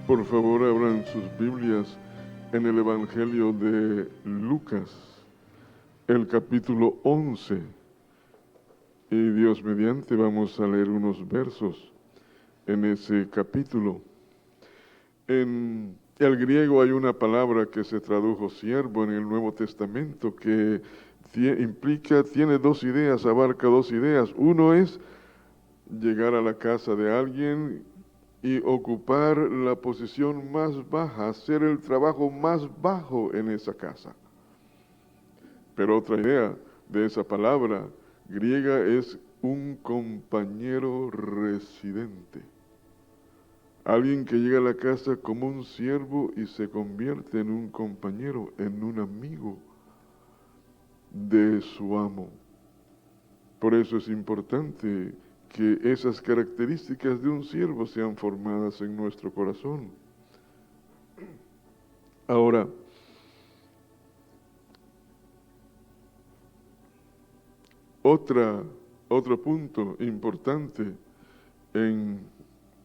Por favor, abran sus Biblias en el Evangelio de Lucas, el capítulo 11. Y Dios mediante vamos a leer unos versos en ese capítulo. En el griego hay una palabra que se tradujo siervo en el Nuevo Testamento que tiene dos ideas, abarca dos ideas. Uno es llegar a la casa de alguien y ocupar la posición más baja, hacer el trabajo más bajo en esa casa. Pero otra idea de esa palabra griega es un compañero residente. Alguien que llega a la casa como un siervo y se convierte en un compañero, en un amigo de su amo. Por eso es importante que esas características de un siervo sean formadas en nuestro corazón. Ahora, otro punto importante en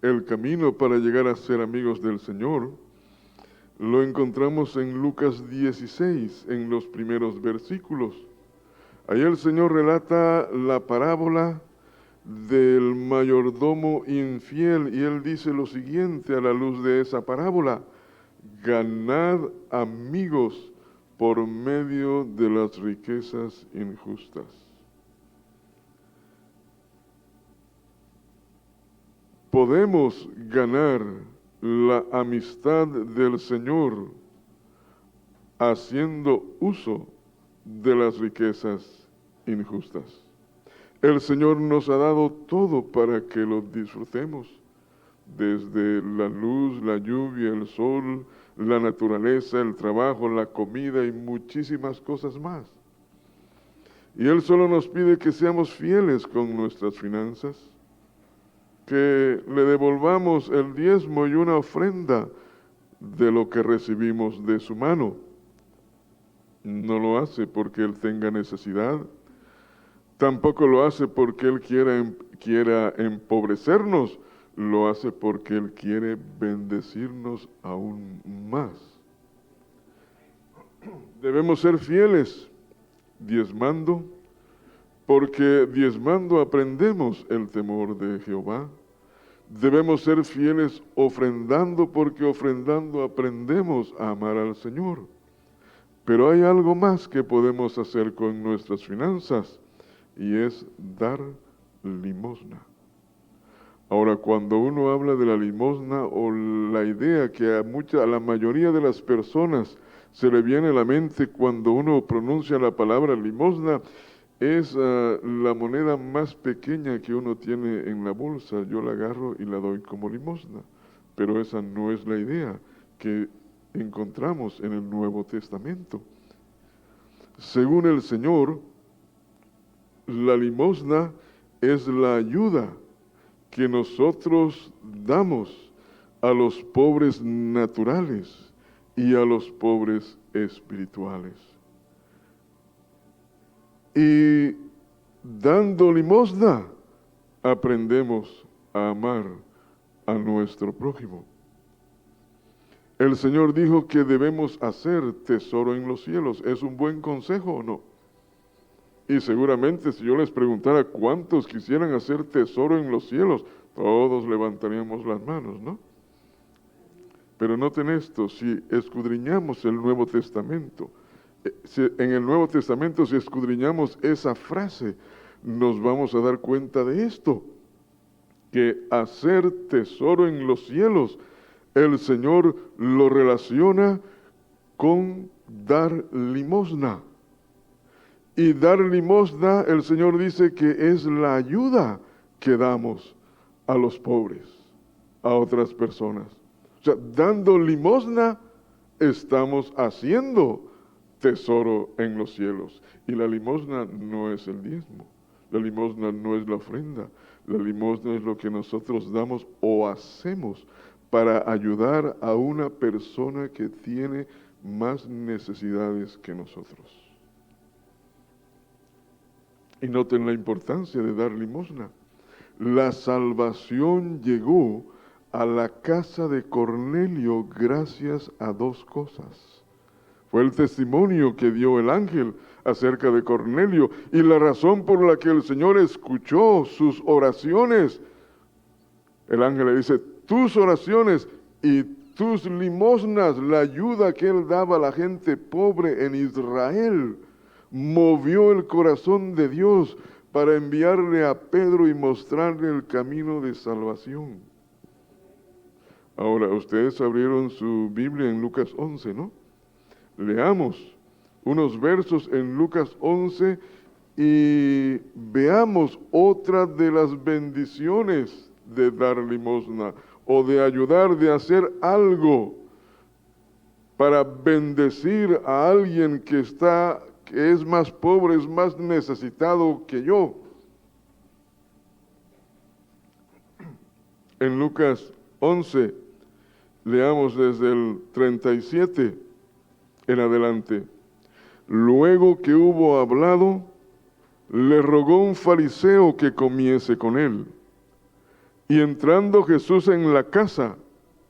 el camino para llegar a ser amigos del Señor, lo encontramos en Lucas 16, en los primeros versículos. Ahí el Señor relata la parábola del mayordomo infiel y él dice lo siguiente a la luz de esa parábola: ganad amigos por medio de las riquezas injustas. Podemos ganar la amistad del Señor haciendo uso de las riquezas injustas. El Señor nos ha dado todo para que lo disfrutemos, desde la luz, la lluvia, el sol, la naturaleza, el trabajo, la comida y muchísimas cosas más. Y Él solo nos pide que seamos fieles con nuestras finanzas, que le devolvamos el diezmo y una ofrenda de lo que recibimos de su mano. No lo hace porque Él tenga necesidad, tampoco lo hace porque Él quiera empobrecernos, lo hace porque Él quiere bendecirnos aún más. Debemos ser fieles diezmando, porque diezmando aprendemos el temor de Jehová. Debemos ser fieles ofrendando, porque ofrendando aprendemos a amar al Señor. Pero hay algo más que podemos hacer con nuestras finanzas, y es dar limosna. Ahora, cuando uno habla de la limosna, o la idea que a la mayoría de las personas se le viene a la mente cuando uno pronuncia la palabra limosna, es la moneda más pequeña que uno tiene en la bolsa. Yo la agarro y la doy como limosna. Pero esa no es la idea que encontramos en el Nuevo Testamento. Según el Señor, la limosna es la ayuda que nosotros damos a los pobres naturales y a los pobres espirituales. Y dando limosna, aprendemos a amar a nuestro prójimo. El Señor dijo que debemos hacer tesoro en los cielos. ¿Es un buen consejo o no? Y seguramente si yo les preguntara cuántos quisieran hacer tesoro en los cielos, todos levantaríamos las manos, ¿no? Pero noten esto, si escudriñamos el Nuevo Testamento, en el Nuevo Testamento si escudriñamos esa frase, nos vamos a dar cuenta de esto, que hacer tesoro en los cielos, el Señor lo relaciona con dar limosna. Y dar limosna, el Señor dice que es la ayuda que damos a los pobres, a otras personas. O sea, dando limosna, estamos haciendo tesoro en los cielos. Y la limosna no es el diezmo, la limosna no es la ofrenda, la limosna es lo que nosotros damos o hacemos para ayudar a una persona que tiene más necesidades que nosotros. Y noten la importancia de dar limosna. La salvación llegó a la casa de Cornelio gracias a dos cosas. Fue el testimonio que dio el ángel acerca de Cornelio y la razón por la que el Señor escuchó sus oraciones. El ángel le dice, tus oraciones y tus limosnas, la ayuda que él daba a la gente pobre en Israel, movió el corazón de Dios para enviarle a Pedro y mostrarle el camino de salvación. Ahora, ustedes abrieron su Biblia en Lucas 11, ¿no? Leamos unos versos en Lucas 11 y veamos otra de las bendiciones de dar limosna o de ayudar, de hacer algo para bendecir a alguien que es más pobre, es más necesitado que yo. En Lucas 11, leamos desde el 37 en adelante. Luego que hubo hablado, le rogó un fariseo que comiese con él. Y entrando Jesús en la casa,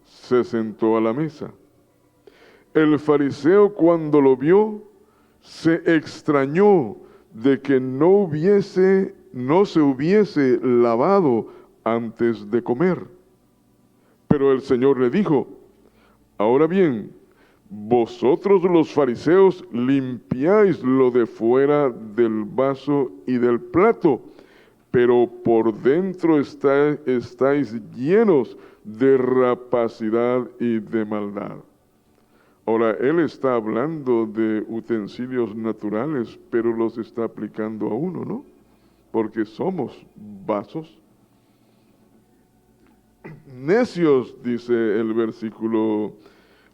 se sentó a la mesa. El fariseo, cuando lo vio, se extrañó de que no se hubiese lavado antes de comer. Pero el Señor le dijo, ahora bien, vosotros los fariseos limpiáis lo de fuera del vaso y del plato, pero por dentro estáis llenos de rapacidad y de maldad. Ahora, él está hablando de utensilios naturales, pero los está aplicando a uno, ¿no? Porque somos vasos. Necios, dice el versículo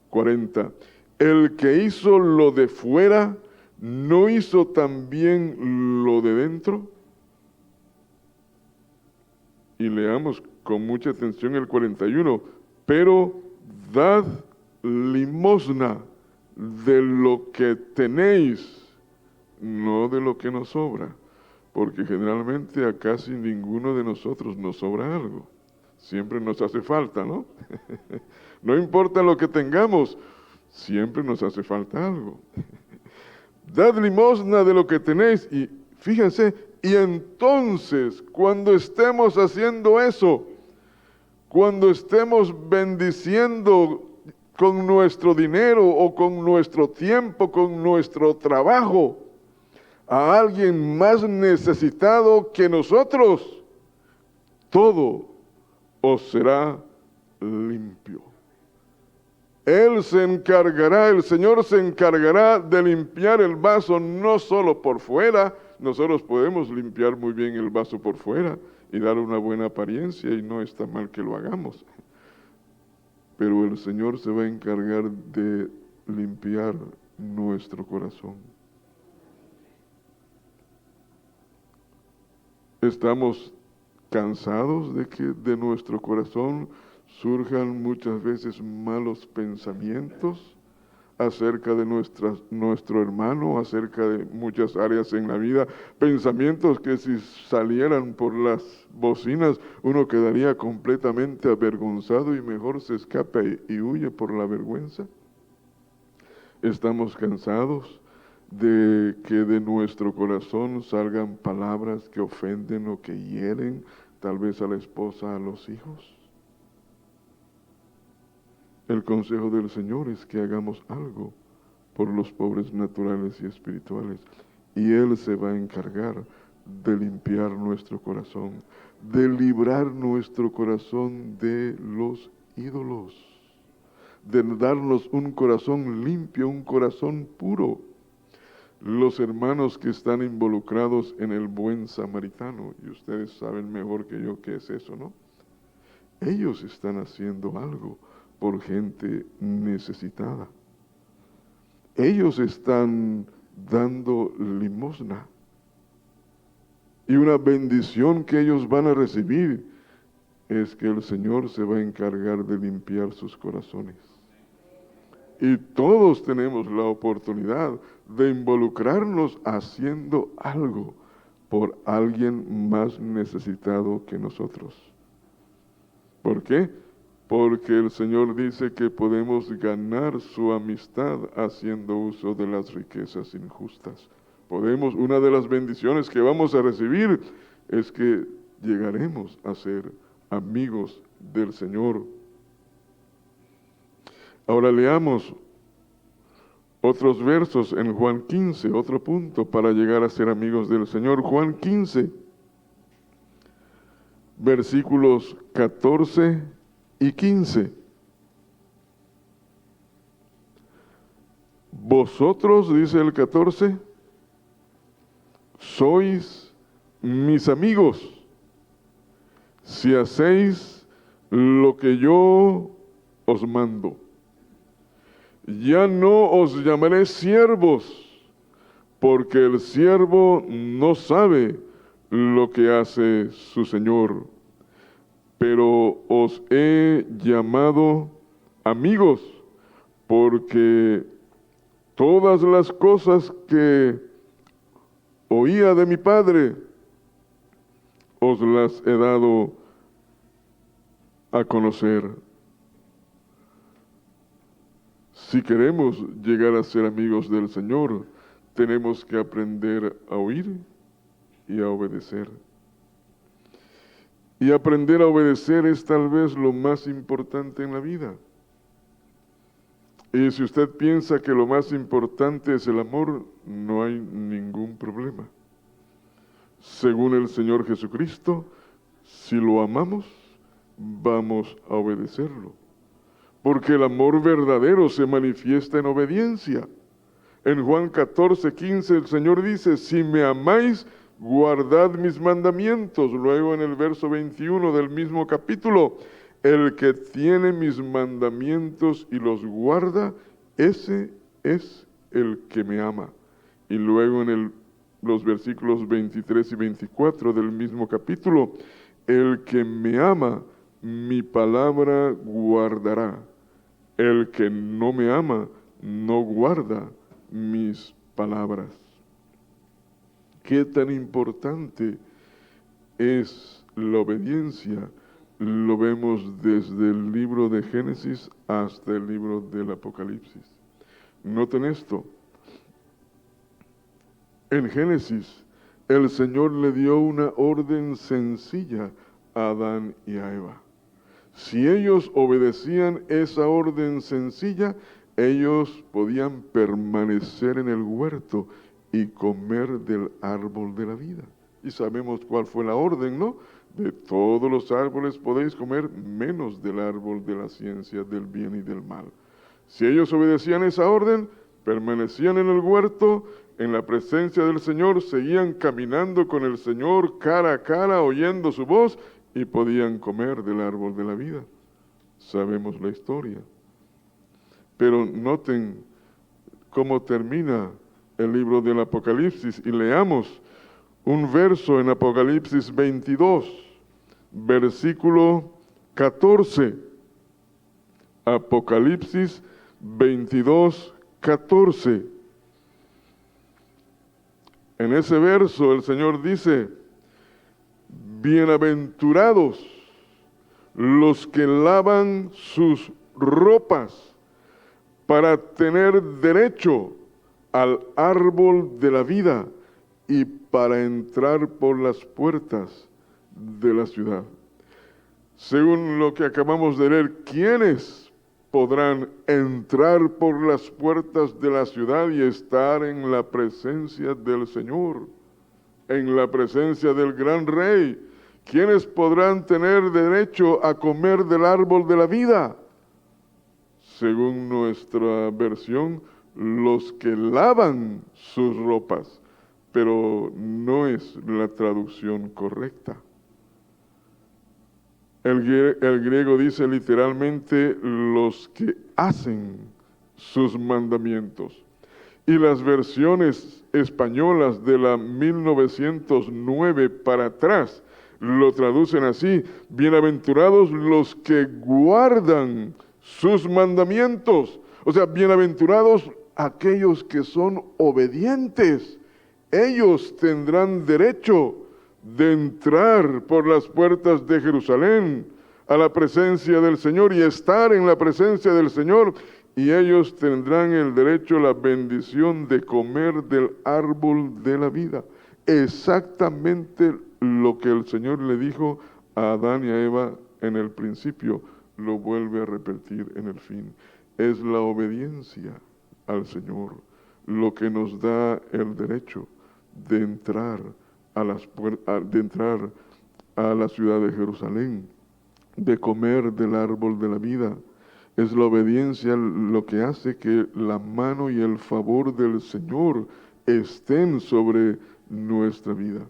40, el que hizo lo de fuera, ¿no hizo también lo de dentro? Y leamos con mucha atención el 41, pero dad limosna de lo que tenéis, no de lo que nos sobra, porque generalmente a casi ninguno de nosotros nos sobra algo. Siempre nos hace falta, ¿no? No importa lo que tengamos, siempre nos hace falta algo. Dad limosna de lo que tenéis y fíjense, y entonces cuando estemos haciendo eso, cuando estemos bendiciendo con nuestro dinero o con nuestro tiempo, con nuestro trabajo, a alguien más necesitado que nosotros, todo os será limpio. El Señor se encargará de limpiar el vaso no solo por fuera. Nosotros podemos limpiar muy bien el vaso por fuera y dar una buena apariencia y no está mal que lo hagamos. Pero el Señor se va a encargar de limpiar nuestro corazón. Estamos cansados de que de nuestro corazón surjan muchas veces malos pensamientos acerca de nuestro hermano, acerca de muchas áreas en la vida, pensamientos que si salieran por las bocinas uno quedaría completamente avergonzado y mejor se escapa y huye por la vergüenza. Estamos cansados de que de nuestro corazón salgan palabras que ofenden o que hieren, tal vez a la esposa, a los hijos. El consejo del Señor es que hagamos algo por los pobres naturales y espirituales. Y Él se va a encargar de limpiar nuestro corazón, de librar nuestro corazón de los ídolos, de darnos un corazón limpio, un corazón puro. Los hermanos que están involucrados en el buen samaritano, y ustedes saben mejor que yo qué es eso, ¿no? Ellos están haciendo algo por gente necesitada. Ellos están dando limosna. Y una bendición que ellos van a recibir es que el Señor se va a encargar de limpiar sus corazones. Y todos tenemos la oportunidad de involucrarnos haciendo algo por alguien más necesitado que nosotros. ¿Por qué? porque el Señor dice que podemos ganar su amistad haciendo uso de las riquezas injustas. Una de las bendiciones que vamos a recibir es que llegaremos a ser amigos del Señor. Ahora leamos otros versos en Juan 15, otro punto para llegar a ser amigos del Señor. Juan 15, versículos 14 y 15. Vosotros, dice el 14, sois mis amigos si hacéis lo que yo os mando. Ya no os llamaré siervos, porque el siervo no sabe lo que hace su Señor, pero os he llamado amigos, porque todas las cosas que oía de mi Padre, os las he dado a conocer. Si queremos llegar a ser amigos del Señor, tenemos que aprender a oír y a obedecer. Y aprender a obedecer es tal vez lo más importante en la vida. Y si usted piensa que lo más importante es el amor, no hay ningún problema. Según el Señor Jesucristo, si lo amamos, vamos a obedecerlo. Porque el amor verdadero se manifiesta en obediencia. En Juan 14, 15 el Señor dice, si me amáis, guardad mis mandamientos. Luego en el verso 21 del mismo capítulo, el que tiene mis mandamientos y los guarda, ese es el que me ama. Y luego en los versículos 23 y 24 del mismo capítulo, el que me ama, mi palabra guardará. El que no me ama, no guarda mis palabras. ¿Qué tan importante es la obediencia? Lo vemos desde el libro de Génesis hasta el libro del Apocalipsis. Noten esto. En Génesis, el Señor le dio una orden sencilla a Adán y a Eva. Si ellos obedecían esa orden sencilla, ellos podían permanecer en el huerto y comer del árbol de la vida. Y sabemos cuál fue la orden, ¿no? De todos los árboles podéis comer, menos del árbol de la ciencia del bien y del mal. Si ellos obedecían esa orden, permanecían en el huerto, en la presencia del Señor, seguían caminando con el Señor cara a cara, oyendo su voz, y podían comer del árbol de la vida. Sabemos la historia. Pero noten cómo termina el libro del Apocalipsis y leamos un verso en Apocalipsis 22, versículo 14. Apocalipsis 22, 14. En ese verso el Señor dice, bienaventurados los que lavan sus ropas para tener derecho al árbol de la vida y para entrar por las puertas de la ciudad. Según lo que acabamos de leer, ¿quiénes podrán entrar por las puertas de la ciudad y estar en la presencia del Señor, en la presencia del gran Rey? ¿Quiénes podrán tener derecho a comer del árbol de la vida? Según nuestra versión, los que lavan sus ropas, pero no es la traducción correcta. El griego dice literalmente los que hacen sus mandamientos. Y las versiones españolas de la 1909 para atrás lo traducen así: bienaventurados los que guardan sus mandamientos. O sea, bienaventurados aquellos que son obedientes. Ellos tendrán derecho de entrar por las puertas de Jerusalén, a la presencia del Señor y estar en la presencia del Señor, y ellos tendrán el derecho, la bendición de comer del árbol de la vida. Exactamente lo que el Señor le dijo a Adán y a Eva en el principio, lo vuelve a repetir en el fin. Es la obediencia al Señor lo que nos da el derecho de entrar de entrar a la ciudad de Jerusalén, de comer del árbol de la vida. Es la obediencia lo que hace que la mano y el favor del Señor estén sobre nuestra vida.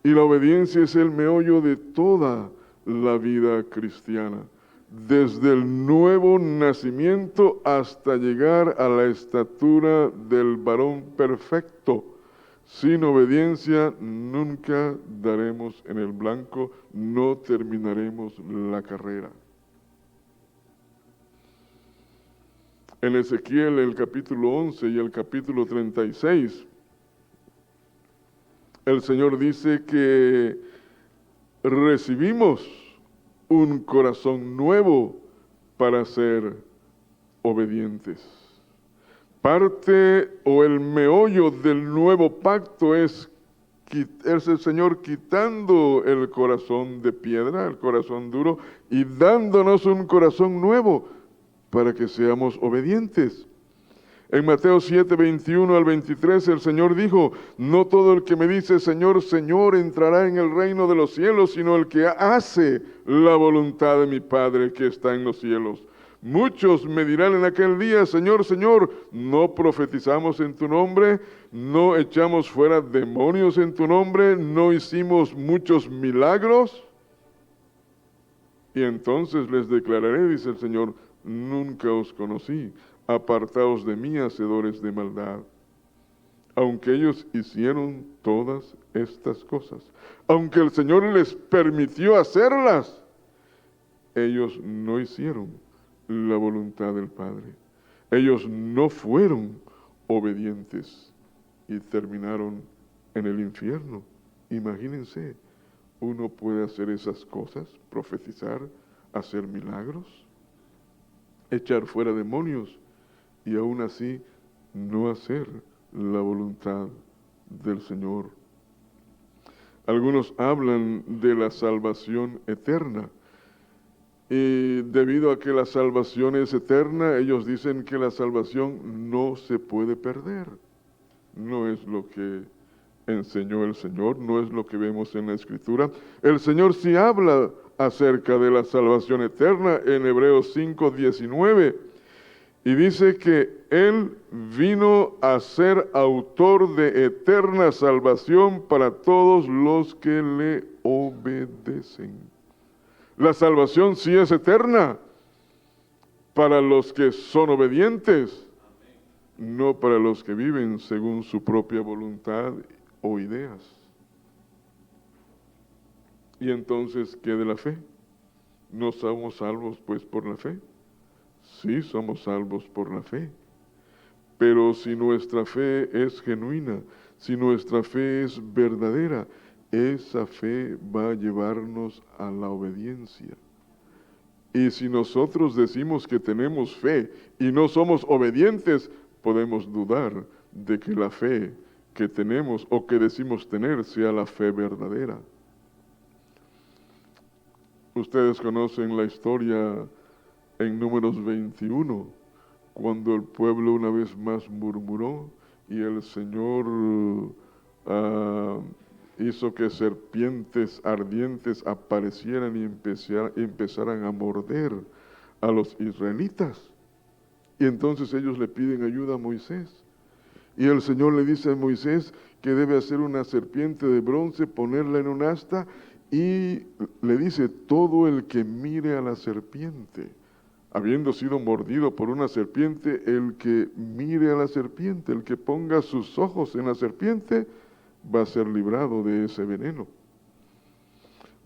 Y la obediencia es el meollo de toda la vida cristiana, desde el nuevo nacimiento hasta llegar a la estatura del varón perfecto. Sin obediencia nunca daremos en el blanco, no terminaremos la carrera. En Ezequiel, el capítulo 11 y el capítulo 36, el Señor dice que recibimos un corazón nuevo para ser obedientes. Parte o el meollo del nuevo pacto es el Señor quitando el corazón de piedra, el corazón duro, y dándonos un corazón nuevo para que seamos obedientes. En Mateo 7, 21 al 23, el Señor dijo, no todo el que me dice Señor, Señor entrará en el reino de los cielos, sino el que hace la voluntad de mi Padre que está en los cielos. Muchos me dirán en aquel día, Señor, Señor, ¿no profetizamos en tu nombre? ¿No echamos fuera demonios en tu nombre? ¿No hicimos muchos milagros? Y entonces les declararé, dice el Señor, nunca os conocí. Apartaos de mí, hacedores de maldad. Aunque ellos hicieron todas estas cosas, aunque el Señor les permitió hacerlas, ellos no hicieron la voluntad del Padre. Ellos no fueron obedientes y terminaron en el infierno. Imagínense, uno puede hacer esas cosas, profetizar, hacer milagros, echar fuera demonios, y aún así no hacer la voluntad del Señor. Algunos hablan de la salvación eterna, y debido a que la salvación es eterna, ellos dicen que la salvación no se puede perder. No es lo que enseñó el Señor, no es lo que vemos en la Escritura. El Señor sí habla acerca de la salvación eterna en Hebreos 5:19, y dice que Él vino a ser autor de eterna salvación para todos los que le obedecen. La salvación sí es eterna para los que son obedientes, no para los que viven según su propia voluntad o ideas. Y entonces, ¿qué de la fe? ¿No somos salvos pues por la fe? Sí, somos salvos por la fe. Pero si nuestra fe es genuina, si nuestra fe es verdadera, esa fe va a llevarnos a la obediencia. Y si nosotros decimos que tenemos fe y no somos obedientes, podemos dudar de que la fe que tenemos o que decimos tener sea la fe verdadera. Ustedes conocen la historia en Números 21, cuando el pueblo una vez más murmuró y el Señor hizo que serpientes ardientes aparecieran y empezaran a morder a los israelitas. Y entonces ellos le piden ayuda a Moisés. Y el Señor le dice a Moisés que debe hacer una serpiente de bronce, ponerla en un asta, y le dice, todo el que mire a la serpiente, habiendo sido mordido por una serpiente, el que mire a la serpiente, el que ponga sus ojos en la serpiente, va a ser librado de ese veneno.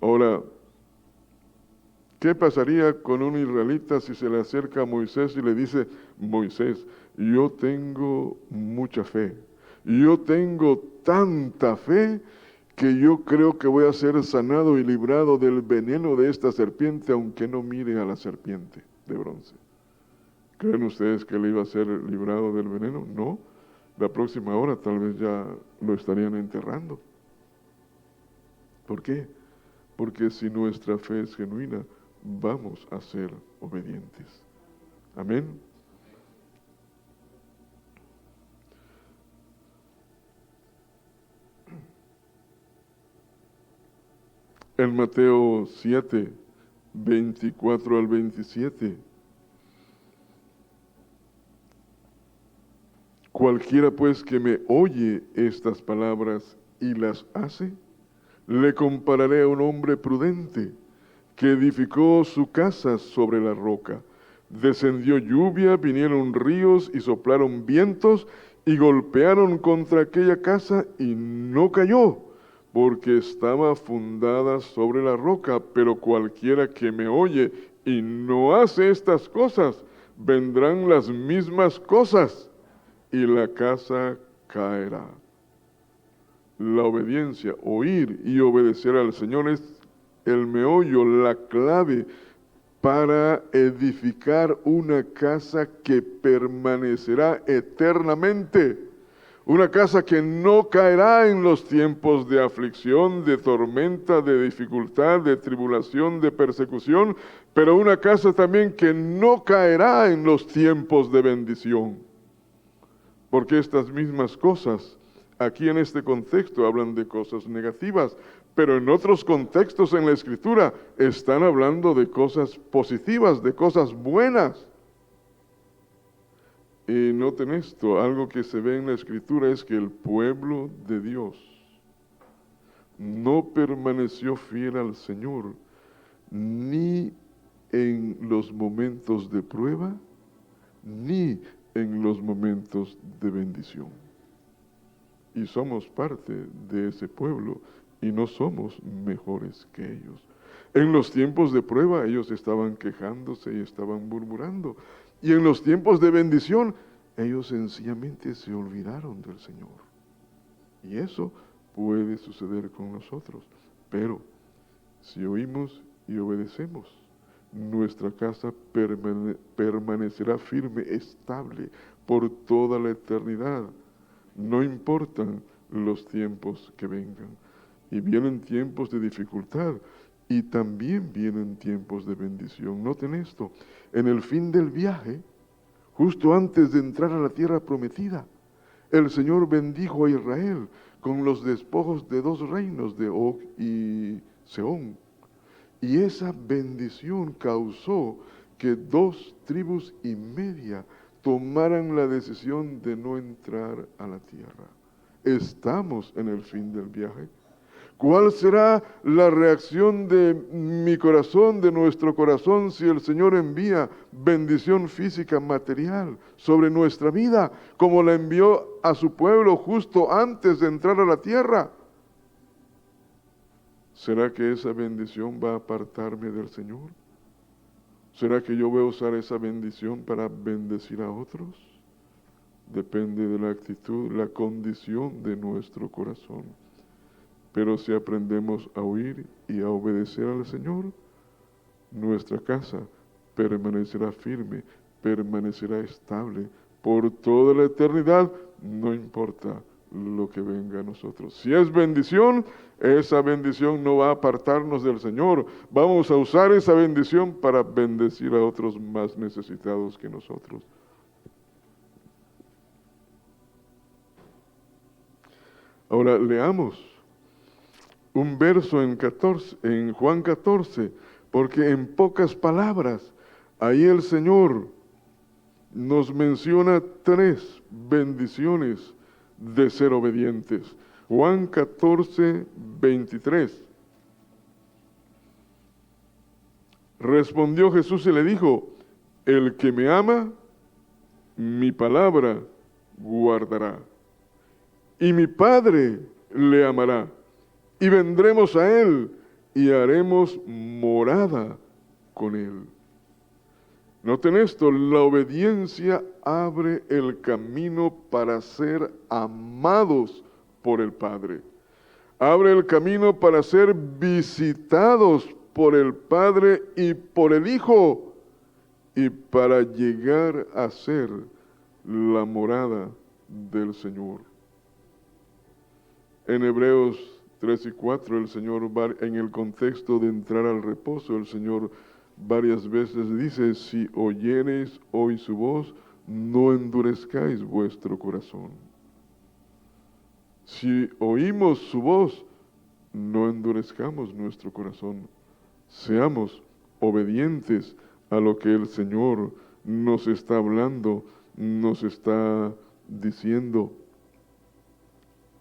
Ahora, ¿qué pasaría con un israelita si se le acerca a Moisés y le dice, Moisés, yo tengo mucha fe, yo tengo tanta fe que yo creo que voy a ser sanado y librado del veneno de esta serpiente, aunque no mire a la serpiente de bronce. ¿Creen ustedes que él iba a ser librado del veneno? No. La próxima hora tal vez ya lo estarían enterrando. ¿Por qué? Porque si nuestra fe es genuina, vamos a ser obedientes. Amén. En Mateo 7, 24 al 27. Cualquiera pues que me oye estas palabras y las hace, le compararé a un hombre prudente que edificó su casa sobre la roca. Descendió lluvia, vinieron ríos y soplaron vientos y golpearon contra aquella casa y no cayó, porque estaba fundada sobre la roca. Pero cualquiera que me oye y no hace estas cosas, vendrán las mismas cosas y la casa caerá. La obediencia, oír y obedecer al Señor es el meollo, la clave para edificar una casa que permanecerá eternamente. Una casa que no caerá en los tiempos de aflicción, de tormenta, de dificultad, de tribulación, de persecución, pero una casa también que no caerá en los tiempos de bendición. Porque estas mismas cosas, aquí en este contexto hablan de cosas negativas, pero en otros contextos en la Escritura están hablando de cosas positivas, de cosas buenas. Y noten esto, algo que se ve en la Escritura es que el pueblo de Dios no permaneció fiel al Señor, ni en los momentos de prueba, ni en los momentos de bendición. Y somos parte de ese pueblo y no somos mejores que ellos. En los tiempos de prueba ellos estaban quejándose y estaban murmurando. Y en los tiempos de bendición ellos sencillamente se olvidaron del Señor. Y eso puede suceder con nosotros. Pero si oímos y obedecemos, nuestra casa permanecerá firme, estable por toda la eternidad. No importan los tiempos que vengan. Y vienen tiempos de dificultad y también vienen tiempos de bendición. Noten esto, en el fin del viaje, justo antes de entrar a la tierra prometida, el Señor bendijo a Israel con los despojos de 2 reinos, de Og y Sehón. Y esa bendición causó que 2 tribus y media tomaran la decisión de no entrar a la tierra. Estamos en el fin del viaje. ¿Cuál será la reacción de mi corazón, de nuestro corazón, si el Señor envía bendición física, material sobre nuestra vida, como la envió a su pueblo justo antes de entrar a la tierra? ¿Será que esa bendición va a apartarme del Señor? ¿Será que yo voy a usar esa bendición para bendecir a otros? Depende de la actitud, la condición de nuestro corazón. Pero si aprendemos a oír y a obedecer al Señor, nuestra casa permanecerá firme, permanecerá estable por toda la eternidad, no importa lo que venga a nosotros. Si es bendición, esa bendición no va a apartarnos del Señor. Vamos a usar esa bendición para bendecir a otros más necesitados que nosotros. Ahora leamos un verso en Juan 14, porque en pocas palabras, ahí el Señor nos menciona 3 bendiciones de ser obedientes. Juan 14, 23. Respondió Jesús y le dijo, el que me ama, mi palabra guardará, y mi Padre le amará, y vendremos a él y haremos morada con él. Noten esto, la obediencia abre el camino para ser amados por el Padre. Abre el camino para ser visitados por el Padre y por el Hijo, y para llegar a ser la morada del Señor. En Hebreos 3 y 4, el Señor, en el contexto de entrar al reposo, el Señor varias veces dice: si oyereis hoy su voz, no endurezcáis vuestro corazón. Si oímos su voz, no endurezcamos nuestro corazón. Seamos obedientes a lo que el Señor nos está hablando, nos está diciendo.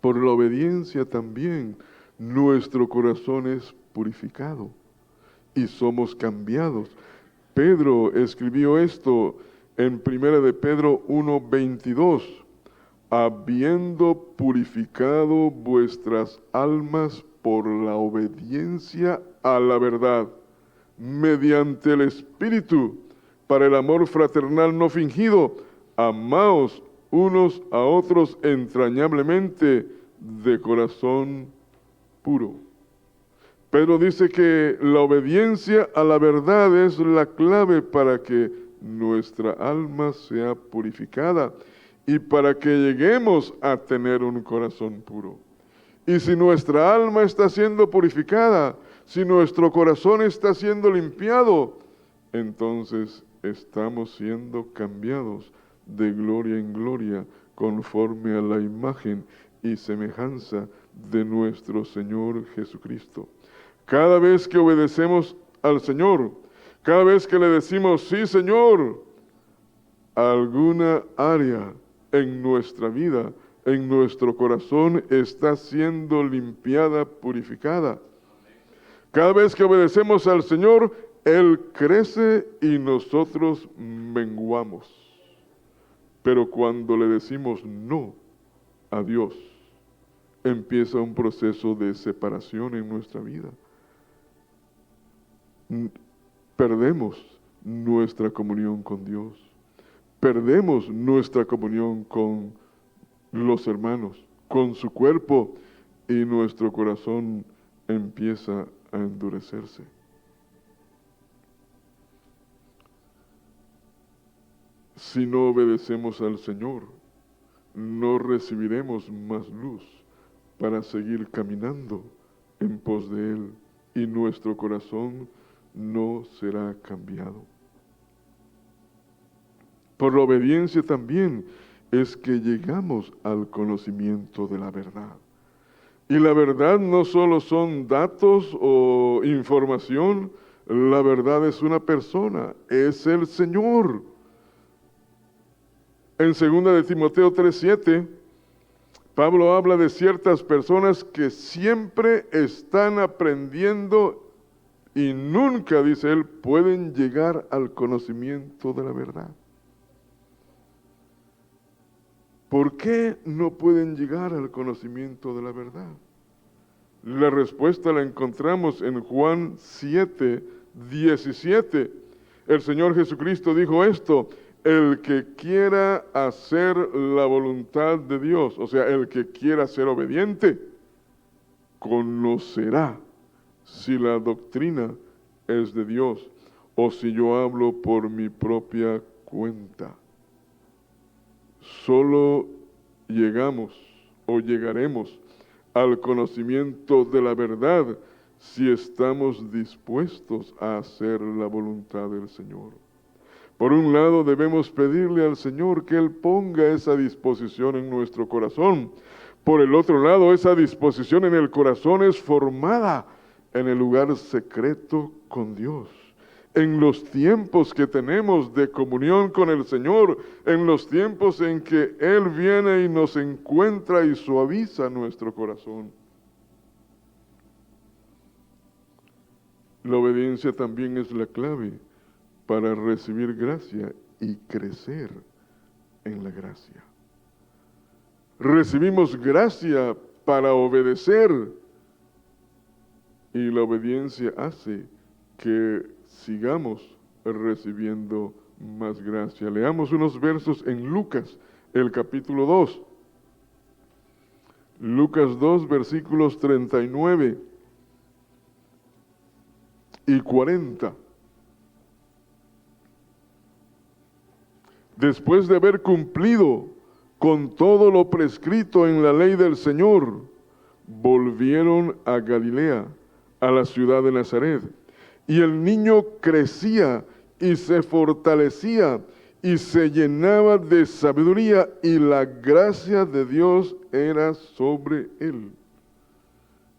Por la obediencia también nuestro corazón es purificado y somos cambiados. Pedro escribió esto en 1 de Pedro 1:22. Habiendo purificado vuestras almas por la obediencia a la verdad, mediante el Espíritu, para el amor fraternal no fingido, amaos unos a otros entrañablemente de corazón puro. Pedro dice que la obediencia a la verdad es la clave para que nuestra alma sea purificada y para que lleguemos a tener un corazón puro. Y si nuestra alma está siendo purificada, si nuestro corazón está siendo limpiado, entonces estamos siendo cambiados de gloria en gloria conforme a la imagen y semejanza de nuestro Señor Jesucristo. Cada vez que obedecemos al Señor, cada vez que le decimos sí, Señor, alguna área en nuestra vida, en nuestro corazón, está siendo limpiada, purificada. Cada vez que obedecemos al Señor, Él crece y nosotros menguamos. Pero cuando le decimos no a Dios, empieza un proceso de separación en nuestra vida. Perdemos nuestra comunión con Dios. Perdemos nuestra comunión con los hermanos, con su cuerpo, y nuestro corazón empieza a endurecerse. Si no obedecemos al Señor, no recibiremos más luz para seguir caminando en pos de Él, y nuestro corazón no será cambiado. Por la obediencia también es que llegamos al conocimiento de la verdad. Y la verdad no solo son datos o información, la verdad es una persona, es el Señor. En 2 de Timoteo 3:7, Pablo habla de ciertas personas que siempre están aprendiendo y nunca, dice él, pueden llegar al conocimiento de la verdad. ¿Por qué no pueden llegar al conocimiento de la verdad? La respuesta la encontramos en Juan 7:17. El Señor Jesucristo dijo esto: el que quiera hacer la voluntad de Dios, o sea, el que quiera ser obediente, conocerá si la doctrina es de Dios o si yo hablo por mi propia cuenta. Solo llegamos o llegaremos al conocimiento de la verdad si estamos dispuestos a hacer la voluntad del Señor. Por un lado, debemos pedirle al Señor que Él ponga esa disposición en nuestro corazón. Por el otro lado, esa disposición en el corazón es formada en el lugar secreto con Dios. En los tiempos que tenemos de comunión con el Señor, en los tiempos en que Él viene y nos encuentra y suaviza nuestro corazón. La obediencia también es la clave para recibir gracia y crecer en la gracia. Recibimos gracia para obedecer, y la obediencia hace que sigamos recibiendo más gracia. Leamos unos versos en Lucas, el capítulo 2. Lucas 2, versículos 39 y 40. Después de haber cumplido con todo lo prescrito en la ley del Señor, volvieron a Galilea, a la ciudad de Nazaret. Y el niño crecía y se fortalecía y se llenaba de sabiduría, y la gracia de Dios era sobre él.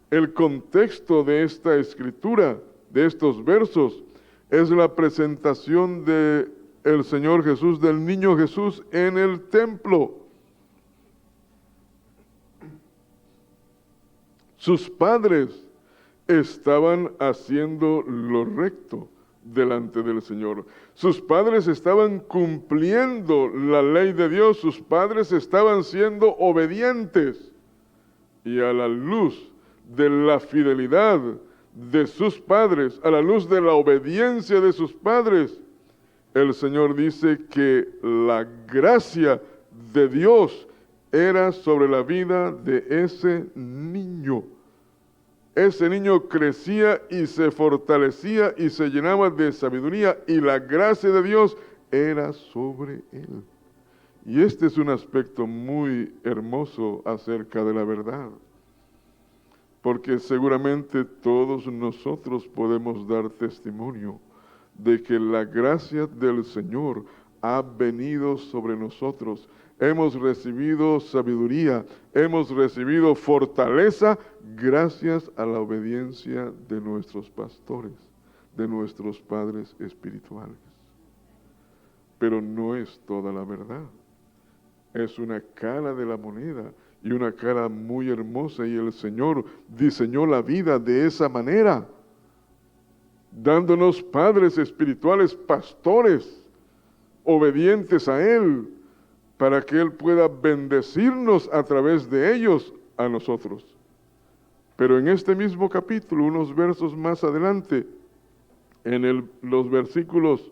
El contexto de esta escritura, de estos versos, es la presentación de el Señor Jesús, del niño Jesús en el templo. Sus padres estaban haciendo lo recto delante del Señor. Sus padres estaban cumpliendo la ley de Dios, sus padres estaban siendo obedientes. Y a la luz de la fidelidad de sus padres, a la luz de la obediencia de sus padres, el Señor dice que la gracia de Dios era sobre la vida de ese niño. Ese niño crecía y se fortalecía y se llenaba de sabiduría, y la gracia de Dios era sobre él. Y este es un aspecto muy hermoso acerca de la verdad, porque seguramente todos nosotros podemos dar testimonio de que la gracia del Señor ha venido sobre nosotros. Hemos recibido sabiduría, hemos recibido fortaleza gracias a la obediencia de nuestros pastores, de nuestros padres espirituales. Pero no es toda la verdad. Es una cara de la moneda, y una cara muy hermosa, y el Señor diseñó la vida de esa manera, dándonos padres espirituales, pastores, obedientes a Él, para que Él pueda bendecirnos a través de ellos a nosotros. Pero en este mismo capítulo, unos versos más adelante, en los versículos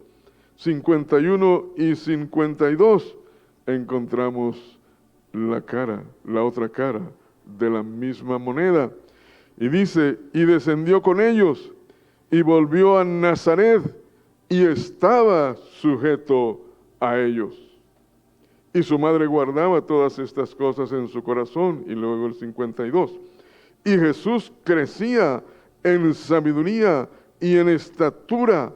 51 y 52, encontramos la otra cara de la misma moneda. Y dice, y descendió con ellos, y volvió a Nazaret, y estaba sujeto a ellos. Y su madre guardaba todas estas cosas en su corazón. Y luego el 52. Y Jesús crecía en sabiduría y en estatura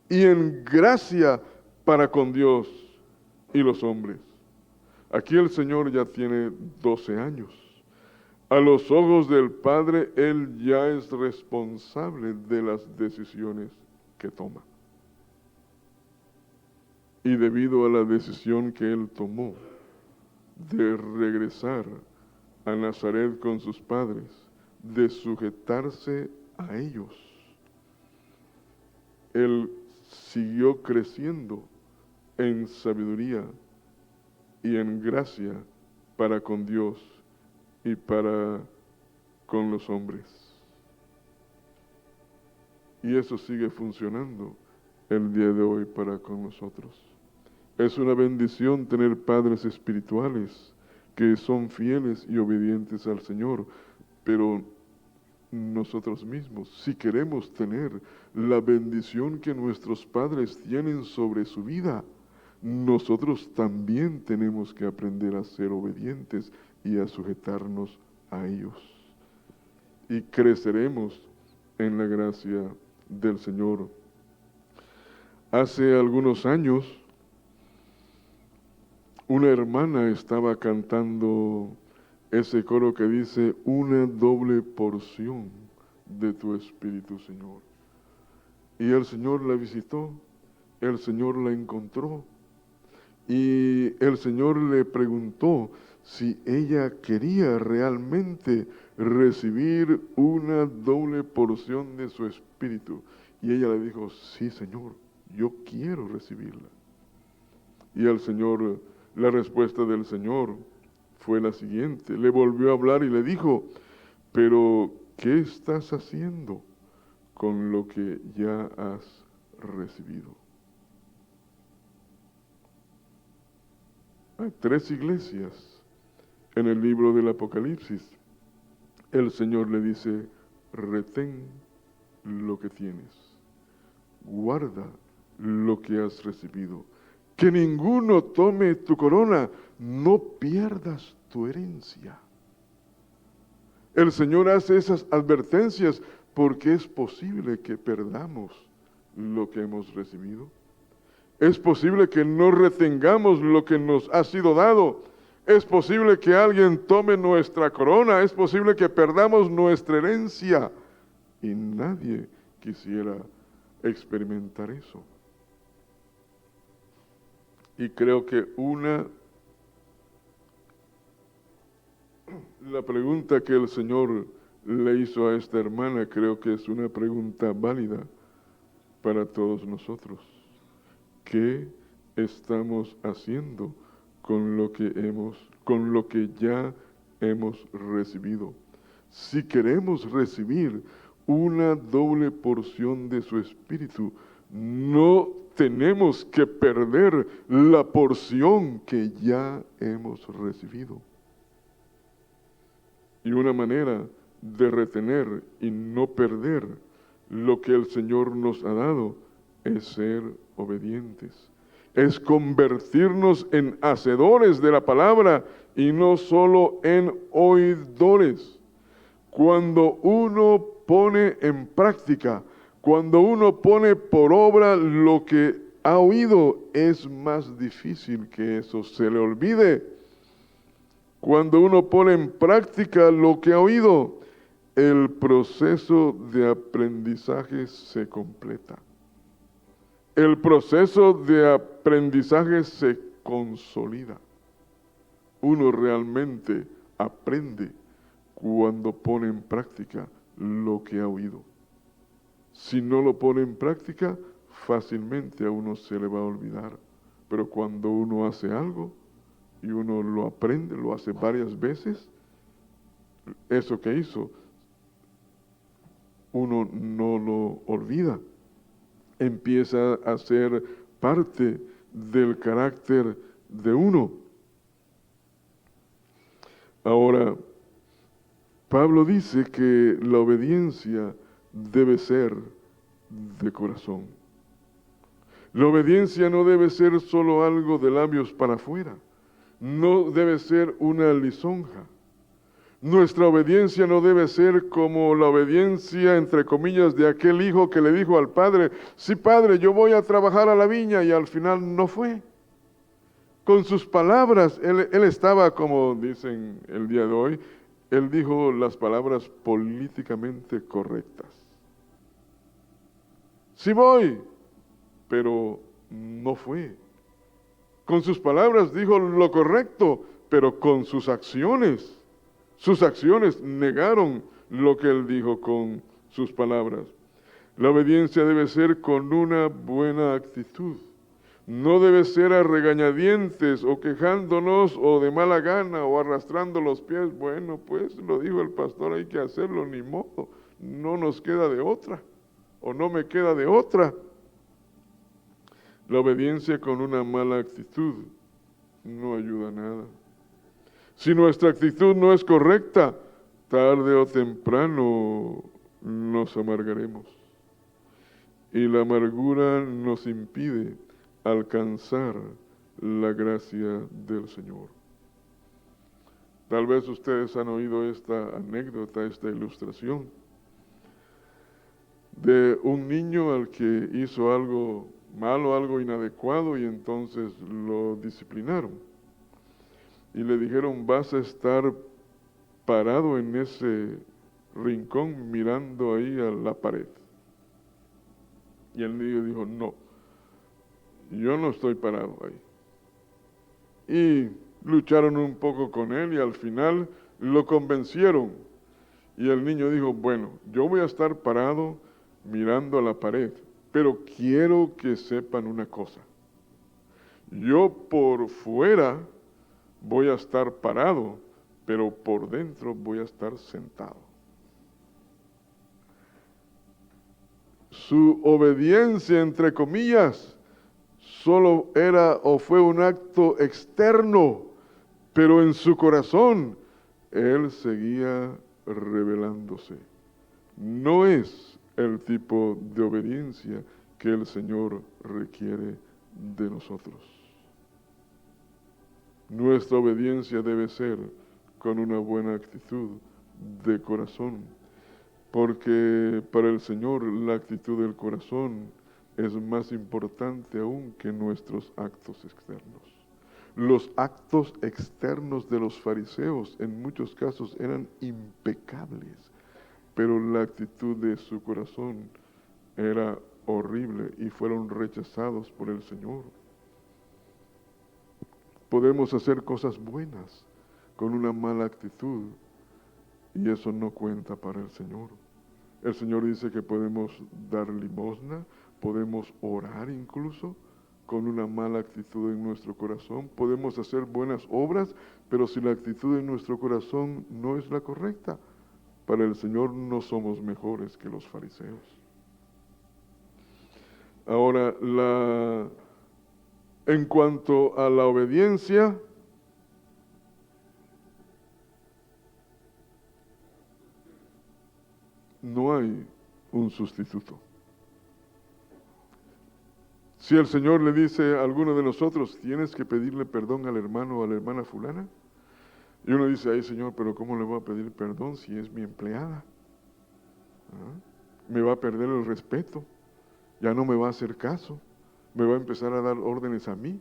y en gracia para con Dios y los hombres. Aquí el Señor ya tiene 12 años. A los ojos del Padre, Él ya es responsable de las decisiones que toma. Y debido a la decisión que Él tomó de regresar a Nazaret con sus padres, de sujetarse a ellos, Él siguió creciendo en sabiduría y en gracia para con Dios y para con los hombres. Y eso sigue funcionando el día de hoy para con nosotros. Es una bendición tener padres espirituales que son fieles y obedientes al Señor, pero nosotros mismos, si queremos tener la bendición que nuestros padres tienen sobre su vida, nosotros también tenemos que aprender a ser obedientes y a sujetarnos a ellos. Y creceremos en la gracia del Señor. Hace algunos años, una hermana estaba cantando ese coro que dice, una doble porción de tu Espíritu, Señor. Y el Señor la visitó, el Señor la encontró, y el Señor le preguntó si ella quería realmente recibir una doble porción de su Espíritu. Y ella le dijo, sí, Señor, yo quiero recibirla. Y el Señor, la respuesta del Señor fue la siguiente. Le volvió a hablar y le dijo, pero ¿qué estás haciendo con lo que ya has recibido? Hay 3 iglesias en el libro del Apocalipsis, el Señor le dice, retén lo que tienes, guarda lo que has recibido, que ninguno tome tu corona, no pierdas tu herencia. El Señor hace esas advertencias porque es posible que perdamos lo que hemos recibido. Es posible que no retengamos lo que nos ha sido dado. Es posible que alguien tome nuestra corona. Es posible que perdamos nuestra herencia. Y nadie quisiera experimentar eso. Y creo que la pregunta que el Señor le hizo a esta hermana, creo que es una pregunta válida para todos nosotros. ¿Qué estamos haciendo con lo que ya hemos recibido? Si queremos recibir una doble porción de su Espíritu, no tenemos que perder la porción que ya hemos recibido. Y una manera de retener y no perder lo que el Señor nos ha dado es ser obedientes, es convertirnos en hacedores de la palabra y no solo en oidores. Cuando uno pone en práctica, cuando uno pone por obra lo que ha oído, es más difícil que eso se le olvide. Cuando uno pone en práctica lo que ha oído, el proceso de aprendizaje se completa. El proceso de aprendizaje se consolida. Uno realmente aprende cuando pone en práctica lo que ha oído. Si no lo pone en práctica, fácilmente a uno se le va a olvidar. Pero cuando uno hace algo y uno lo aprende, lo hace varias veces, eso que hizo, uno no lo olvida. Empieza a ser parte del carácter de uno. Ahora, Pablo dice que la obediencia debe ser de corazón. La obediencia no debe ser solo algo de labios para afuera. No debe ser una lisonja. Nuestra obediencia no debe ser como la obediencia, entre comillas, de aquel hijo que le dijo al padre, sí, padre, yo voy a trabajar a la viña, y al final no fue. Con sus palabras, él estaba, como dicen el día de hoy, él dijo las palabras políticamente correctas. Sí voy, pero no fue. Con sus palabras dijo lo correcto, pero con sus acciones negaron lo que él dijo con sus palabras. La obediencia debe ser con una buena actitud. No debe ser a regañadientes o quejándonos o de mala gana o arrastrando los pies. Bueno, pues lo dijo el pastor, hay que hacerlo, ni modo. No nos queda de otra, o no me queda de otra. La obediencia con una mala actitud no ayuda a nada. Si nuestra actitud no es correcta, tarde o temprano nos amargaremos. Y la amargura nos impide alcanzar la gracia del Señor. Tal vez ustedes han oído esta anécdota, esta ilustración, de un niño al que hizo algo malo, algo inadecuado, y entonces lo disciplinaron. Y le dijeron, vas a estar parado en ese rincón mirando ahí a la pared. Y el niño dijo, no, yo no estoy parado ahí. Y lucharon un poco con él y al final lo convencieron. Y el niño dijo, bueno, yo voy a estar parado mirando a la pared, pero quiero que sepan una cosa. Yo por fuera voy a estar parado, pero por dentro voy a estar sentado. Su obediencia, entre comillas, solo era o fue un acto externo, pero en su corazón él seguía rebelándose. No es el tipo de obediencia que el Señor requiere de nosotros. Nuestra obediencia debe ser con una buena actitud de corazón, porque para el Señor la actitud del corazón es más importante aún que nuestros actos externos. Los actos externos de los fariseos en muchos casos eran impecables, pero la actitud de su corazón era horrible y fueron rechazados por el Señor. Podemos hacer cosas buenas con una mala actitud y eso no cuenta para el Señor. El Señor dice que podemos dar limosna, podemos orar incluso con una mala actitud en nuestro corazón, podemos hacer buenas obras, pero si la actitud en nuestro corazón no es la correcta, para el Señor no somos mejores que los fariseos. Ahora, en cuanto a la obediencia, no hay un sustituto. Si el Señor le dice a alguno de nosotros, tienes que pedirle perdón al hermano o a la hermana fulana, y uno dice, ay Señor, pero ¿cómo le voy a pedir perdón si es mi empleada? Me va a perder el respeto, ya no me va a hacer caso, me va a empezar a dar órdenes a mí.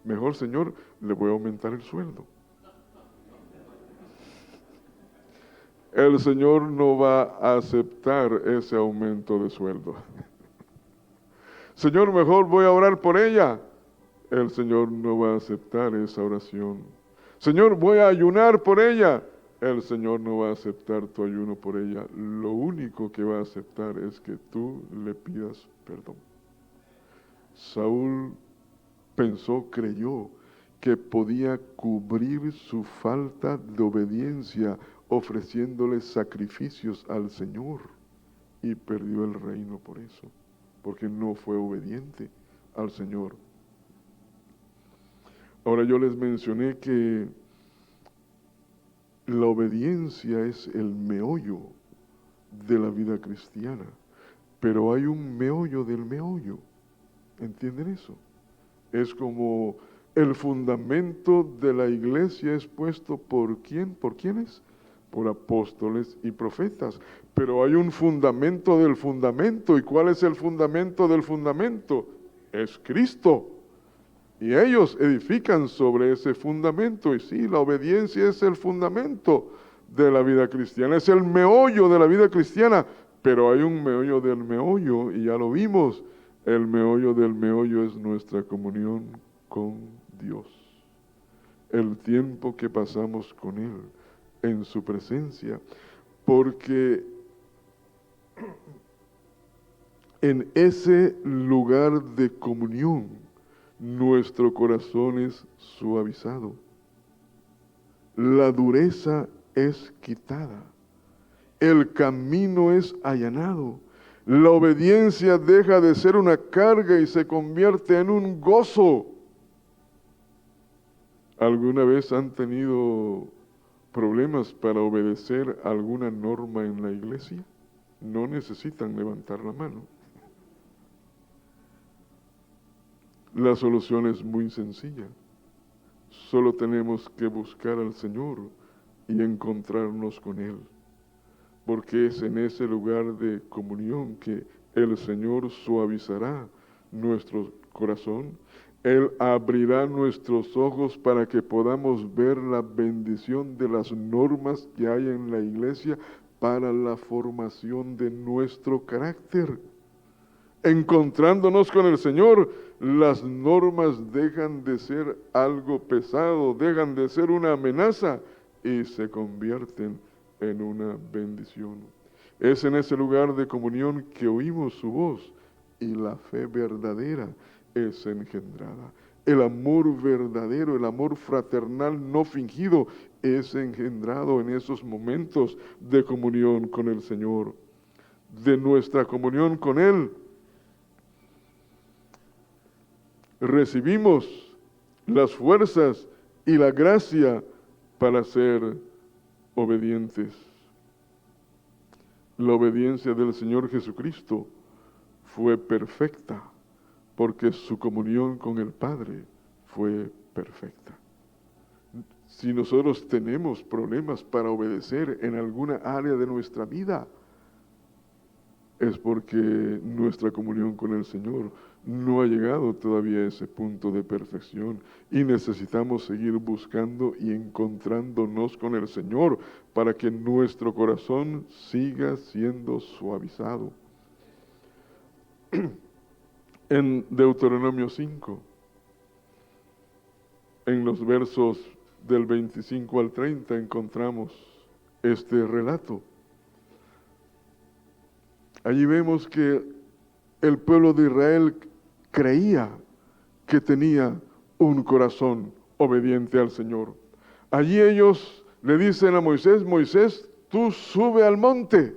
Mejor, Señor, le voy a aumentar el sueldo. El Señor no va a aceptar ese aumento de sueldo. Señor, mejor voy a orar por ella. El Señor no va a aceptar esa oración. Señor, voy a ayunar por ella. El Señor no va a aceptar tu ayuno por ella. Lo único que va a aceptar es que tú le pidas perdón. Saúl creyó que podía cubrir su falta de obediencia ofreciéndole sacrificios al Señor y perdió el reino por eso, porque no fue obediente al Señor. Ahora yo les mencioné que la obediencia es el meollo de la vida cristiana, pero hay un meollo del meollo. ¿Entienden eso? Es como el fundamento de la iglesia es puesto ¿por quién? ¿Por quiénes? Por apóstoles y profetas. Pero hay un fundamento del fundamento. ¿Y cuál es el fundamento del fundamento? Es Cristo. Y ellos edifican sobre ese fundamento. Y sí, la obediencia es el fundamento de la vida cristiana. Es el meollo de la vida cristiana. Pero hay un meollo del meollo, y ya lo vimos. El meollo del meollo es nuestra comunión con Dios. El tiempo que pasamos con Él, en su presencia. Porque en ese lugar de comunión, nuestro corazón es suavizado. La dureza es quitada. El camino es allanado. La obediencia deja de ser una carga y se convierte en un gozo. ¿Alguna vez han tenido problemas para obedecer alguna norma en la iglesia? No necesitan levantar la mano. La solución es muy sencilla. Solo tenemos que buscar al Señor y encontrarnos con Él. Porque es en ese lugar de comunión que el Señor suavizará nuestro corazón. Él abrirá nuestros ojos para que podamos ver la bendición de las normas que hay en la iglesia para la formación de nuestro carácter. Encontrándonos con el Señor, las normas dejan de ser algo pesado, dejan de ser una amenaza y se convierten en una bendición. Es en ese lugar de comunión que oímos su voz y la fe verdadera es engendrada. El amor verdadero, el amor fraternal no fingido es engendrado en esos momentos de comunión con el Señor. De nuestra comunión con Él recibimos las fuerzas y la gracia para ser obedientes. La obediencia del Señor Jesucristo fue perfecta, porque su comunión con el Padre fue perfecta. Si nosotros tenemos problemas para obedecer en alguna área de nuestra vida, es porque nuestra comunión con el Señor no ha llegado todavía a ese punto de perfección y necesitamos seguir buscando y encontrándonos con el Señor para que nuestro corazón siga siendo suavizado. En Deuteronomio 5, en los versos del 25 al 30 encontramos este relato. Allí vemos que el pueblo de Israel creía que tenía un corazón obediente al Señor. Allí ellos le dicen a Moisés, Moisés, tú sube al monte,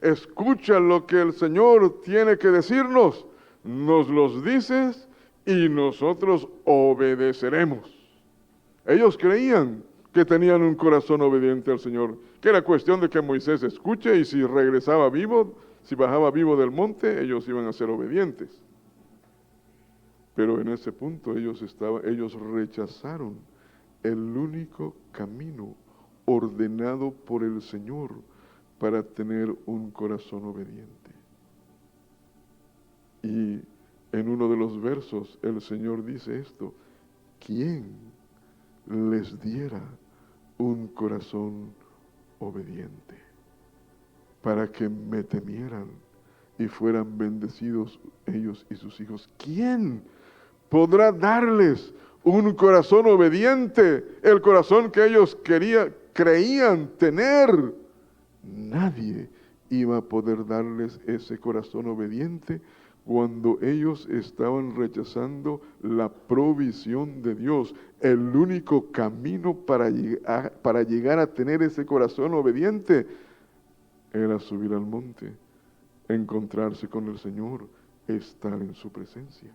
escucha lo que el Señor tiene que decirnos, nos los dices y nosotros obedeceremos. Ellos creían que tenían un corazón obediente al Señor, que era cuestión de que Moisés escuche y si regresaba vivo, si bajaba vivo del monte, ellos iban a ser obedientes. Pero en ese punto ellos rechazaron el único camino ordenado por el Señor para tener un corazón obediente. Y en uno de los versos el Señor dice esto, ¿quién les diera un corazón obediente para que me temieran y fueran bendecidos ellos y sus hijos? ¿Quién podrá darles un corazón obediente, el corazón que ellos creían tener? Nadie iba a poder darles ese corazón obediente cuando ellos estaban rechazando la provisión de Dios. El único camino para llegar a tener ese corazón obediente era subir al monte, encontrarse con el Señor, estar en su presencia.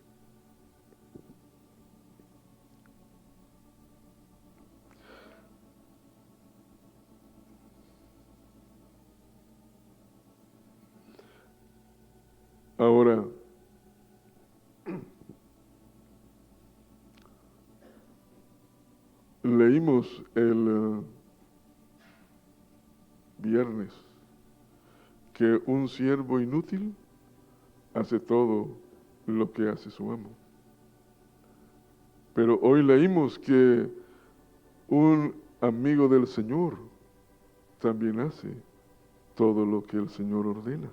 Ahora, leímos el viernes que un siervo inútil hace todo lo que hace su amo. Pero hoy leímos que un amigo del Señor también hace todo lo que el Señor ordena.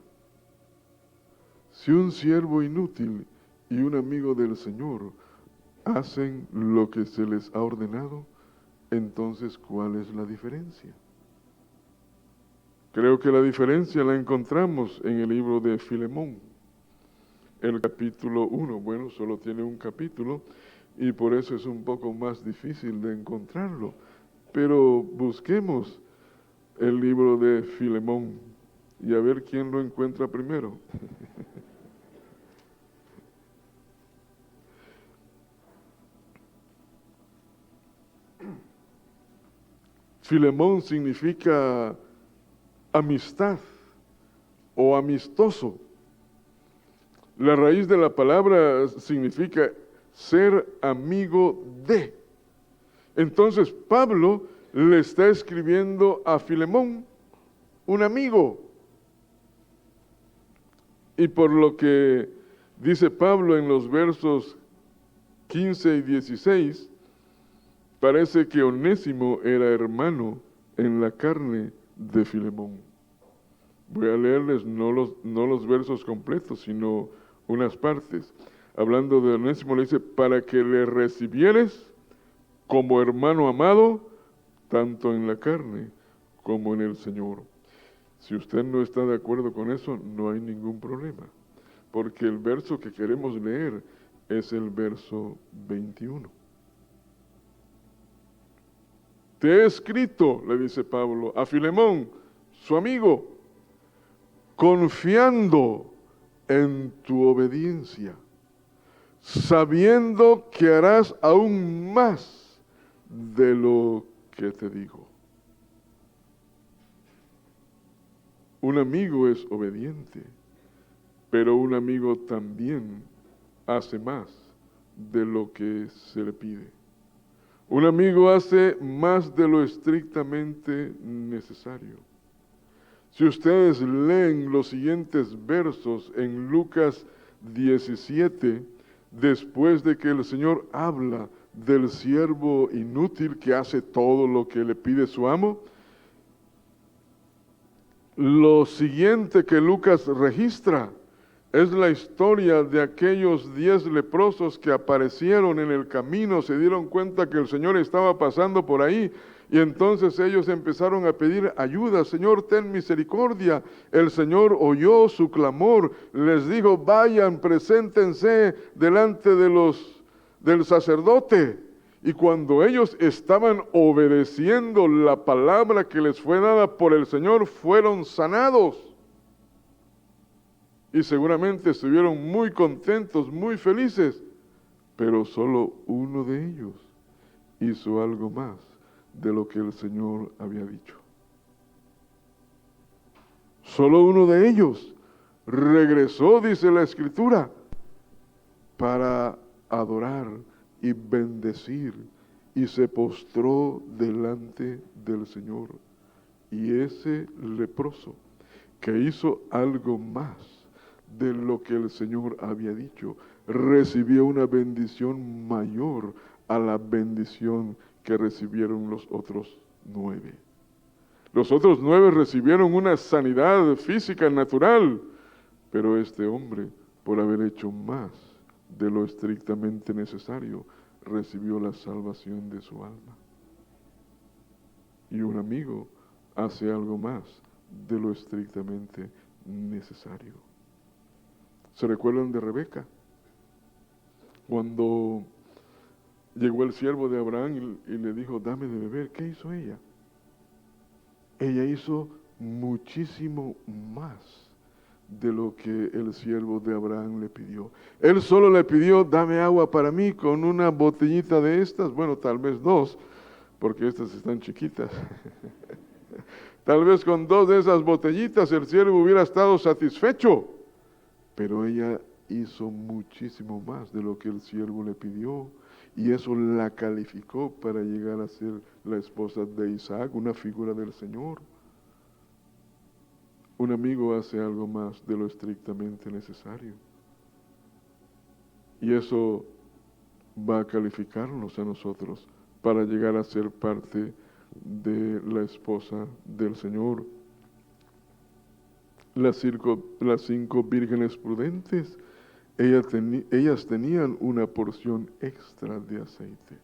Si un siervo inútil y un amigo del Señor hacen lo que se les ha ordenado, entonces, ¿cuál es la diferencia? Creo que la diferencia la encontramos en el libro de Filemón, el capítulo 1. Bueno, solo tiene un capítulo y por eso es un poco más difícil de encontrarlo. Pero busquemos el libro de Filemón y a ver quién lo encuentra primero. Filemón significa amistad o amistoso. La raíz de la palabra significa ser amigo de. Entonces Pablo le está escribiendo a Filemón, un amigo. Y por lo que dice Pablo en los versos 15 y 16, parece que Onésimo era hermano en la carne de Filemón. Voy a leerles no los versos completos, sino unas partes. Hablando de Onésimo, le dice, para que le recibieres como hermano amado, tanto en la carne como en el Señor. Si usted no está de acuerdo con eso, no hay ningún problema, porque el verso que queremos leer es el verso 21. Te he escrito, le dice Pablo, a Filemón, su amigo, confiando en tu obediencia, sabiendo que harás aún más de lo que te digo. Un amigo es obediente, pero un amigo también hace más de lo que se le pide. Un amigo hace más de lo estrictamente necesario. Si ustedes leen los siguientes versos en Lucas 17, después de que el Señor habla del siervo inútil que hace todo lo que le pide su amo, lo siguiente que Lucas registra es la historia de aquellos 10 leprosos que aparecieron en el camino, se dieron cuenta que el Señor estaba pasando por ahí y entonces ellos empezaron a pedir ayuda. Señor, ten misericordia. El Señor oyó su clamor, les dijo, vayan, preséntense delante del sacerdote. Y cuando ellos estaban obedeciendo la palabra que les fue dada por el Señor, fueron sanados. Y seguramente estuvieron muy contentos, muy felices, pero solo uno de ellos hizo algo más de lo que el Señor había dicho. Solo uno de ellos regresó, dice la Escritura, para adorar y bendecir, y se postró delante del Señor. Y ese leproso que hizo algo más de lo que el Señor había dicho, recibió una bendición mayor a la bendición que recibieron los otros 9. Los otros 9 recibieron una sanidad física natural, pero este hombre, por haber hecho más de lo estrictamente necesario, recibió la salvación de su alma. Y un amigo hace algo más de lo estrictamente necesario. ¿Se recuerdan de Rebeca? Cuando llegó el siervo de Abraham y le dijo, dame de beber, ¿qué hizo ella? Ella hizo muchísimo más de lo que el siervo de Abraham le pidió. Él solo le pidió, dame agua para mí con una botellita de estas, bueno, tal vez 2, porque estas están chiquitas. Tal vez con 2 de esas botellitas el siervo hubiera estado satisfecho, pero ella hizo muchísimo más de lo que el siervo le pidió, y eso la calificó para llegar a ser la esposa de Isaac, una figura del Señor. Un amigo hace algo más de lo estrictamente necesario, y eso va a calificarnos a nosotros para llegar a ser parte de la esposa del Señor. Las 5 vírgenes prudentes, ellas tenían una porción extra de aceite.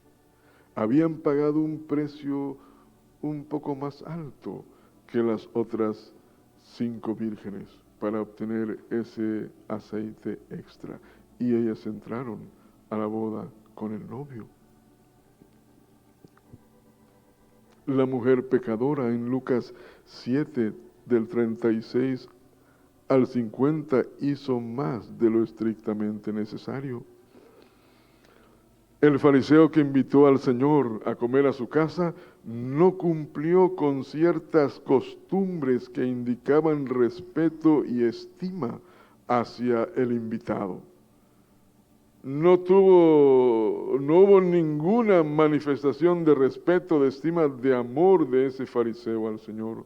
Habían pagado un precio un poco más alto que las otras 5 vírgenes para obtener ese aceite extra. Y ellas entraron a la boda con el novio. La mujer pecadora en Lucas 7, del 36 al 50, hizo más de lo estrictamente necesario. El fariseo que invitó al Señor a comer a su casa no cumplió con ciertas costumbres que indicaban respeto y estima hacia el invitado. No hubo ninguna manifestación de respeto, de estima, de amor de ese fariseo al Señor.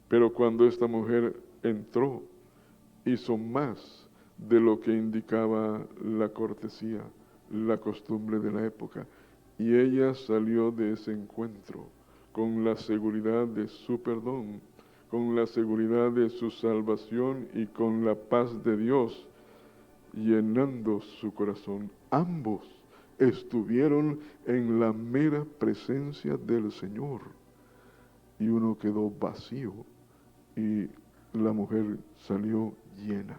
Pero cuando esta mujer entró, hizo más de lo que indicaba la cortesía, la costumbre de la época. Y ella salió de ese encuentro con la seguridad de su perdón, con la seguridad de su salvación y con la paz de Dios llenando su corazón. Ambos estuvieron en la mera presencia del Señor, y uno quedó vacío y la mujer salió llena,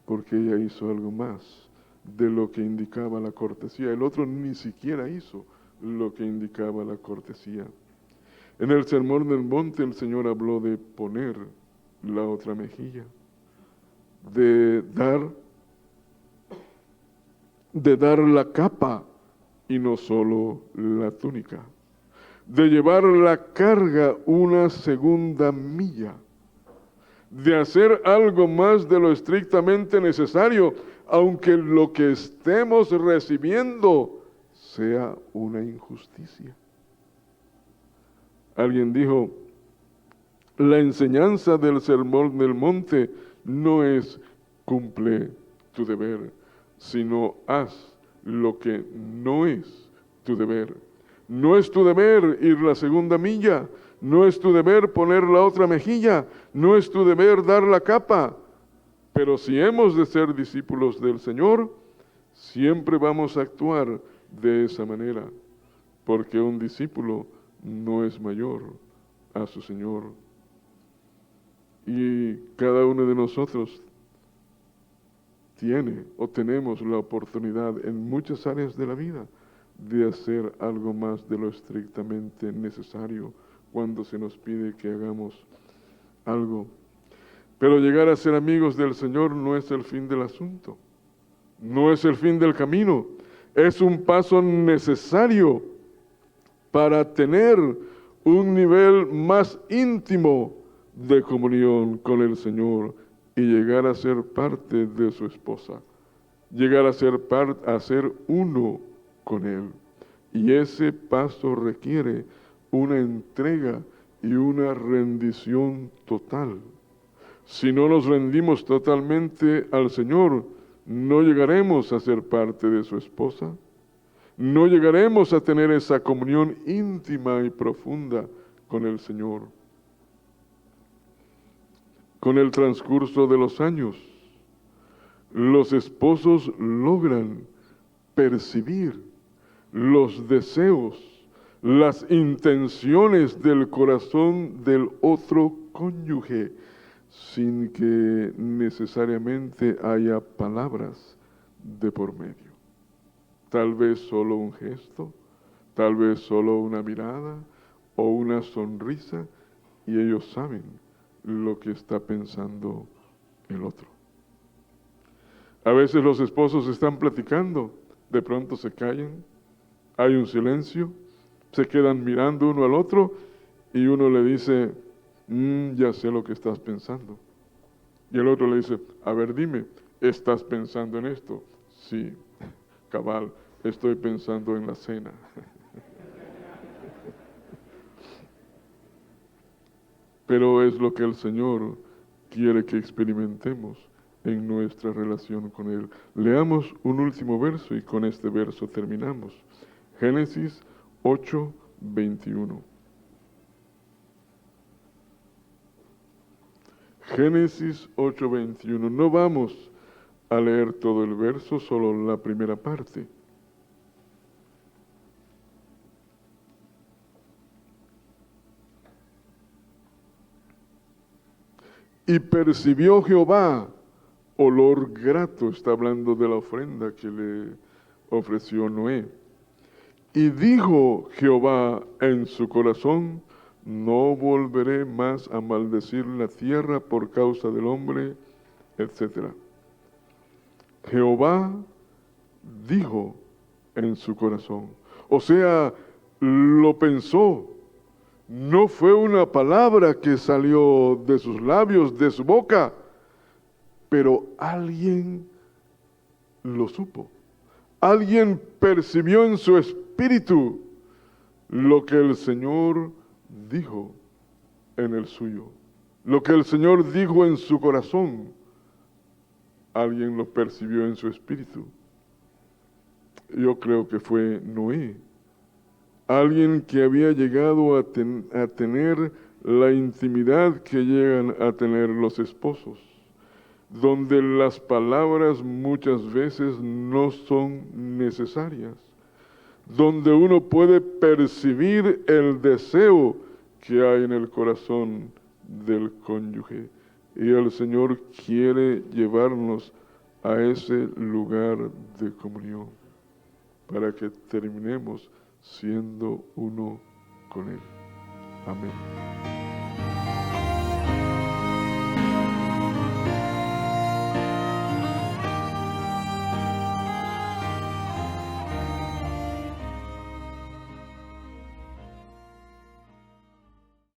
porque ella hizo algo más de lo que indicaba la cortesía. El otro ni siquiera hizo lo que indicaba la cortesía. En el Sermón del Monte el Señor habló de poner la otra mejilla, de dar la capa y no solo la túnica. de llevar la carga una segunda milla, de hacer algo más de lo estrictamente necesario, aunque lo que estemos recibiendo sea una injusticia. Alguien dijo, la enseñanza del Sermón del Monte no es cumple tu deber, sino haz lo que no es tu deber. No es tu deber ir la segunda milla, no es tu deber poner la otra mejilla, no es tu deber dar la capa. Pero si hemos de ser discípulos del Señor, siempre vamos a actuar de esa manera, porque un discípulo no es mayor a su Señor. Y cada uno de nosotros tiene o tenemos la oportunidad en muchas áreas de la vida de hacer algo más de lo estrictamente necesario cuando se nos pide que hagamos algo. Pero llegar a ser amigos del Señor no es el fin del asunto, no es el fin del camino, es un paso necesario para tener un nivel más íntimo de comunión con el Señor y llegar a ser parte de su esposa, llegar a ser uno con Él. Y ese paso requiere una entrega y una rendición total. Si no nos rendimos totalmente al Señor, no llegaremos a ser parte de su esposa, no llegaremos a tener esa comunión íntima y profunda con el Señor. Con el transcurso de los años, los esposos logran percibir los deseos, las intenciones del corazón del otro cónyuge, sin que necesariamente haya palabras de por medio. Tal vez solo un gesto, tal vez solo una mirada o una sonrisa, y ellos saben lo que está pensando el otro. A veces los esposos están platicando, de pronto se callan, hay un silencio, se quedan mirando uno al otro y uno le dice, ya sé lo que estás pensando. Y el otro le dice, a ver, dime, ¿estás pensando en esto? Sí, cabal, estoy pensando en la cena. Pero es lo que el Señor quiere que experimentemos en nuestra relación con Él. Leamos un último verso y con este verso terminamos. Génesis 8:21. Génesis 8:21. No vamos a leer todo el verso, solo la primera parte. Y percibió Jehová olor grato, está hablando de la ofrenda que le ofreció Noé. Y dijo Jehová en su corazón, no volveré más a maldecir la tierra por causa del hombre, etc. Jehová dijo en su corazón, o sea, lo pensó. No fue una palabra que salió de sus labios, de su boca, pero alguien lo supo. Alguien percibió en su espíritu lo que el Señor dijo en el suyo. Lo que el Señor dijo en su corazón, alguien lo percibió en su espíritu. Yo creo que fue Noé. Alguien que había llegado a tener la intimidad que llegan a tener los esposos, donde las palabras muchas veces no son necesarias, donde uno puede percibir el deseo que hay en el corazón del cónyuge. Y el Señor quiere llevarnos a ese lugar de comunión para que terminemos siendo uno con Él. Amén.